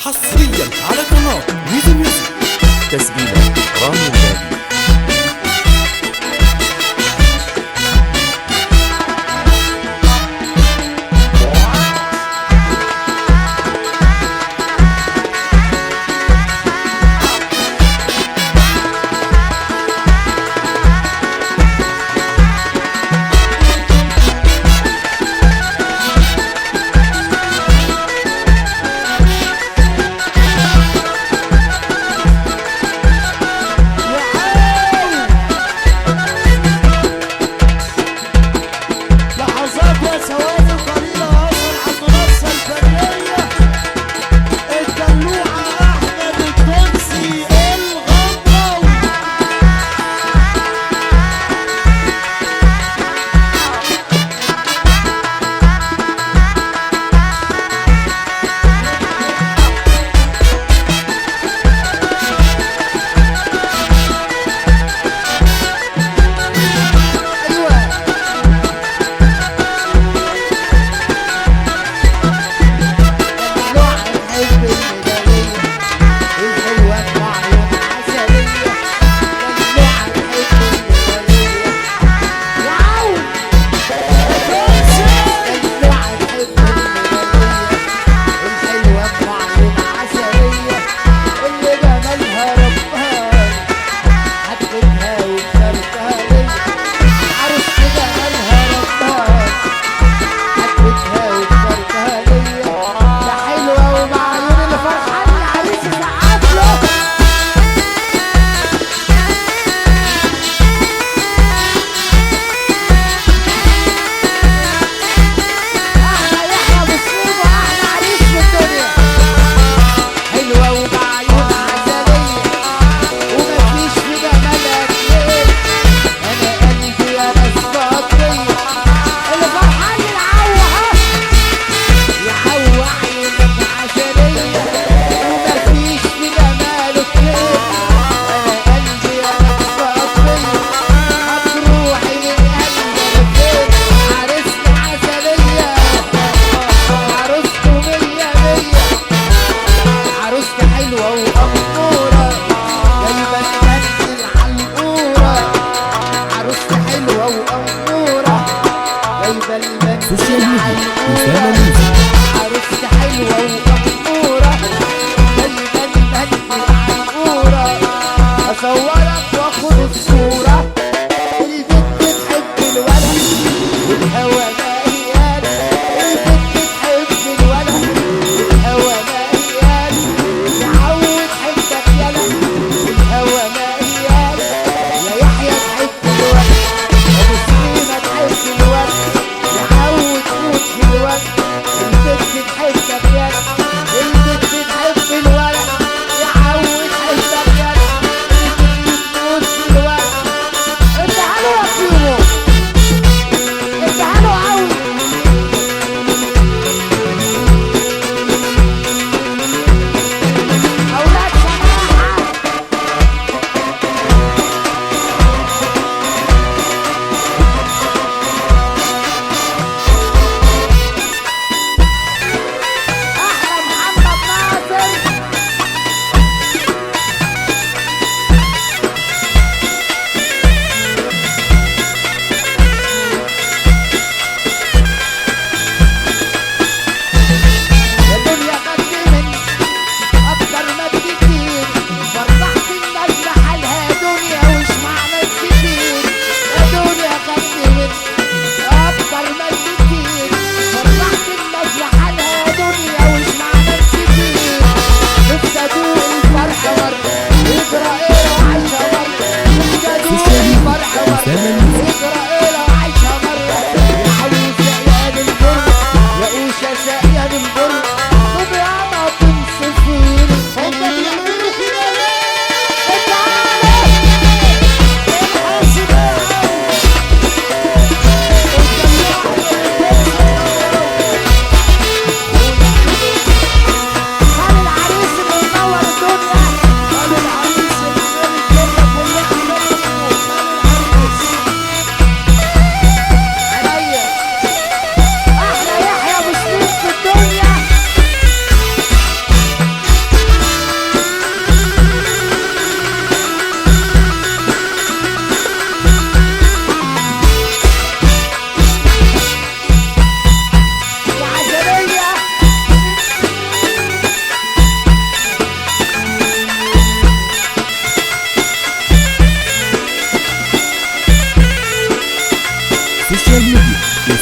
حصريا على قناة ميزو ميوزك. تسجيلات رامي البابي.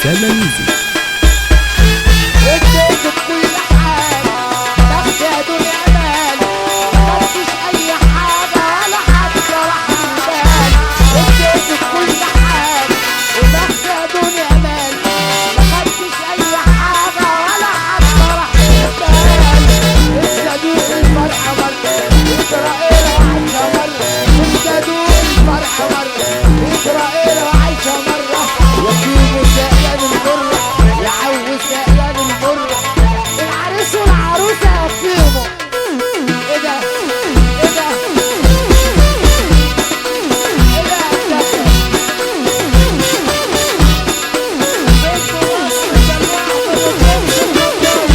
أسامة ميوزك. اديت بكل حاجة تاخد يا دنيا مال مخدتش أي حاجة ولا حتى راح البال. اديت بكل حاجة وتاخد يا دنيا مال مخدتش أي حاجة ولا حتى راح البال. لسه دوق الفرحة مرة إسرائيل وعايشة مرة. لسه دوق الفرحة مرة إسرائيل وعايشة مرة. يجيبوا سائلان المرة يعوز سائلان المرة. العريس والعروسة يفهموا ايه ده ايه ده ايه ده يا كابتن. بنت مصر جماعة ما تطلبش الرجال.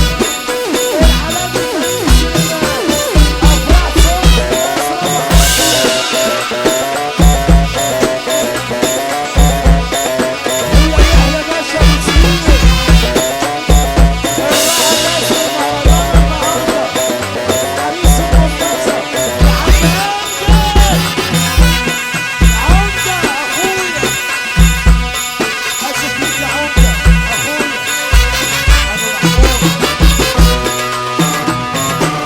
العالم أفراح يا باشا بتسيبه. عريس المنتصر يا عم عمدة أخويا. حاسس بيك يا عمدة أخويا أبو محمود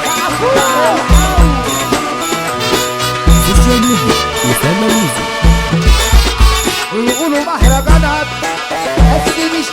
يا أخويا. سوشيال ميديا أسامة ميوزك. ويقولوا مهرجانات بس مش